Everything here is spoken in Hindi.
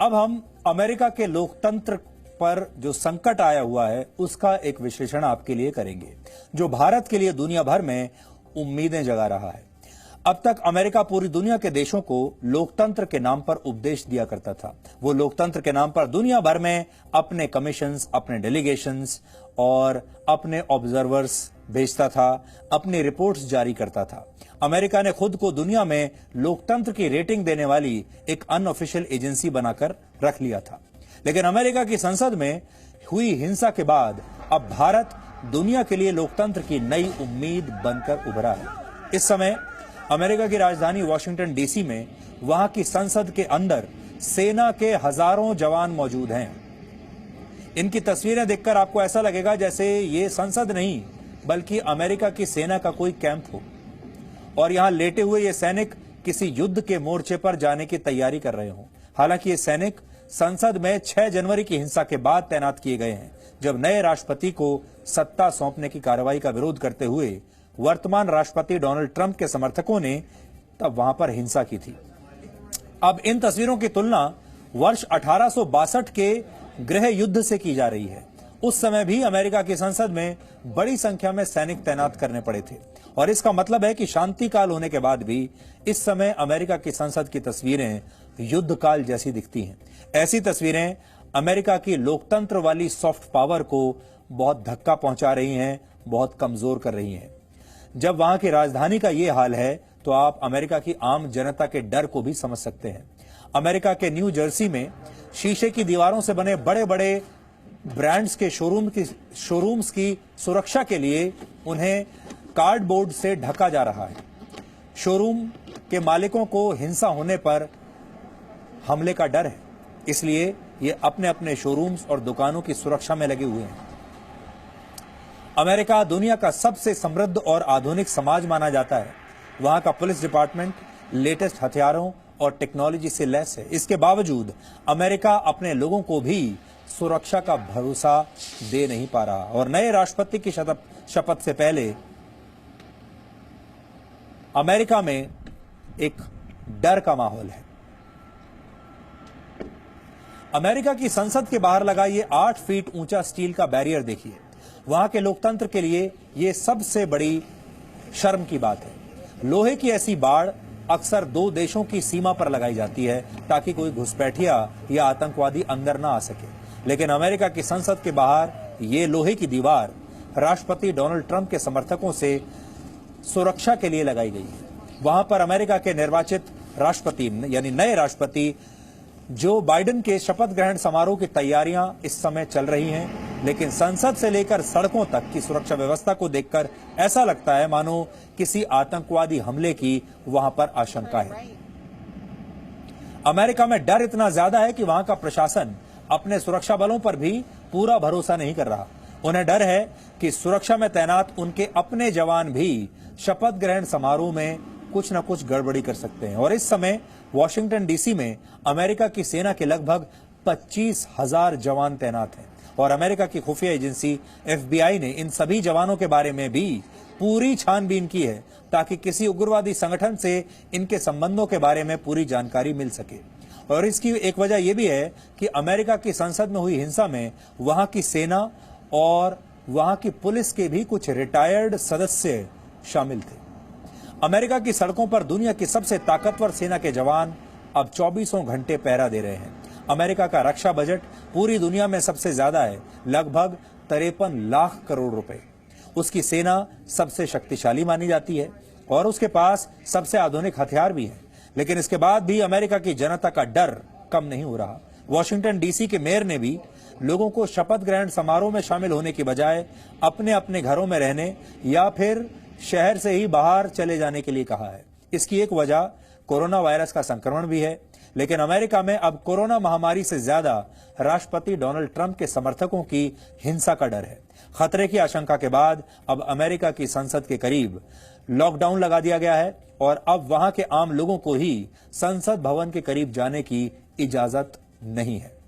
अब हम अमेरिका के लोकतंत्र पर जो संकट आया हुआ है उसका एक विश्लेषण आपके लिए करेंगे, जो भारत के लिए दुनिया भर में उम्मीदें जगा रहा है। अब तक अमेरिका पूरी दुनिया के देशों को लोकतंत्र के नाम पर उपदेश दिया करता था। वो लोकतंत्र के नाम पर दुनिया भर में अपने कमीशंस, अपने डेलीगेशंस और अपने ऑब्जर्वर्स भेजता था, अपनी रिपोर्ट्स जारी करता था। अमेरिका ने खुद को दुनिया में लोकतंत्र की रेटिंग देने वाली एक अनऑफिशियल एजेंसी बनाकर रख लिया था। लेकिन अमेरिका की संसद में हुई हिंसा के बाद अब भारत दुनिया के लिए लोकतंत्र की नई उम्मीद बनकर उभरा है। इस समय अमेरिका की राजधानी वॉशिंगटन डीसी में वहां की संसद के अंदर सेना के हजारों जवान मौजूद हैं। इनकी तस्वीरें देखकर आपको ऐसा लगेगा जैसे ये संसद नहीं बल्कि अमेरिका की सेना का कोई कैंप हो और यहां लेटे हुए ये सैनिक किसी युद्ध के मोर्चे पर जाने की तैयारी कर रहे हों। हालांकि ये सैनिक संसद में 6 जनवरी की हिंसा के बाद तैनात किए गए हैं, जब नए राष्ट्रपति को सत्ता सौंपने की कार्रवाई का विरोध करते हुए वर्तमान राष्ट्रपति डोनाल्ड ट्रंप के समर्थकों ने तब वहां पर हिंसा की थी। अब इन तस्वीरों की तुलना वर्ष 1862 के गृह युद्ध से की जा रही है। उस समय भी अमेरिका की संसद में बड़ी संख्या में सैनिक तैनात करने पड़े थे और इसका मतलब है कि शांति काल होने के बाद भी इस समय अमेरिका की संसद की तस्वीरें युद्ध काल जैसी दिखती हैं। ऐसी तस्वीरें अमेरिका की लोकतंत्र वाली सॉफ्ट पावर को बहुत धक्का पहुंचा रही हैं, बहुत कमजोर कर रही हैं। जब वहां की राजधानी का यह हाल है तो आप अमेरिका की आम जनता के डर को भी समझ सकते हैं। अमेरिका के न्यू जर्सी में शीशे की दीवारों से बने बड़े बड़े ब्रांड्स के शोरूम्स की सुरक्षा के लिए उन्हें कार्डबोर्ड से ढका जा रहा है। शोरूम के मालिकों को हिंसा होने पर हमले का डर है, इसलिए ये अपने अपने शोरूम्स और दुकानों की सुरक्षा में लगे हुए हैं। अमेरिका दुनिया का सबसे समृद्ध और आधुनिक समाज माना जाता है। वहां का पुलिस डिपार्टमेंट लेटेस्ट हथियारों और टेक्नोलॉजी से लैस है। इसके बावजूद अमेरिका अपने लोगों को भी सुरक्षा का भरोसा दे नहीं पा रहा और नए राष्ट्रपति की शपथ से पहले अमेरिका में एक डर का माहौल है। अमेरिका की संसद के बाहर लगा ये 8 फीट ऊंचा स्टील का बैरियर देखिए। वहां के लोकतंत्र के लिए ये सबसे बड़ी शर्म की बात है। लोहे की ऐसी बाड़ अक्सर 2 देशों की सीमा पर लगाई जाती है ताकि कोई घुसपैठिया या आतंकवादी अंदर ना आ सके, लेकिन अमेरिका की संसद के बाहर ये लोहे की दीवार राष्ट्रपति डोनाल्ड ट्रंप के समर्थकों से सुरक्षा के लिए लगाई गई है। वहां पर अमेरिका के निर्वाचित राष्ट्रपति यानी नए राष्ट्रपति जो बाइडेन के शपथ ग्रहण समारोह की तैयारियां इस समय चल रही हैं, लेकिन संसद से लेकर सड़कों तक की सुरक्षा व्यवस्था को देखकर ऐसा लगता है मानो किसी आतंकवादी हमले की वहां पर आशंका है। अमेरिका में डर इतना ज्यादा है कि वहां का प्रशासन अपने सुरक्षा बलों पर भी पूरा भरोसा नहीं कर रहा। उन्हें डर है कि सुरक्षा में तैनात उनके अपने जवान भी शपथ ग्रहण समारोह में कुछ न कुछ गड़बड़ी कर सकते हैं। और इस समय वॉशिंगटन डीसी में अमेरिका की सेना के लगभग 25,000 जवान तैनात हैं और अमेरिका की खुफिया एजेंसी FBI ने इन सभी जवानों के बारे में भी पूरी छानबीन की है ताकि किसी उग्रवादी संगठन से इनके संबंधों के बारे में पूरी जानकारी मिल सके। और इसकी एक वजह यह भी है कि अमेरिका की संसद में हुई हिंसा में वहां की सेना और वहां की पुलिस के भी कुछ रिटायर्ड सदस्य शामिल थे। अमेरिका की सड़कों पर दुनिया की सबसे ताकतवर सेना के जवान अब 24 घंटे पहरा दे रहे हैं। अमेरिका का रक्षा बजट पूरी दुनिया में सबसे ज्यादा है, लगभग 53 लाख करोड़ रुपए। उसकी सेना सबसे शक्तिशाली मानी जाती है और उसके पास सबसे आधुनिक हथियार भी हैं। लेकिन इसके बाद भी अमेरिका की जनता का डर कम नहीं हो रहा। वॉशिंगटन डीसी के मेयर ने भी लोगों को शपथ ग्रहण समारोह में शामिल होने की बजाय अपने अपने घरों में रहने या फिर शहर से ही बाहर चले जाने के लिए कहा है। इसकी एक वजह कोरोना वायरस का संक्रमण भी है, लेकिन अमेरिका में अब कोरोना महामारी से ज्यादा राष्ट्रपति डोनाल्ड ट्रंप के समर्थकों की हिंसा का डर है। खतरे की आशंका के बाद अब अमेरिका की संसद के करीब लॉकडाउन लगा दिया गया है और अब वहां के आम लोगों को ही संसद भवन के करीब जाने की इजाजत नहीं है।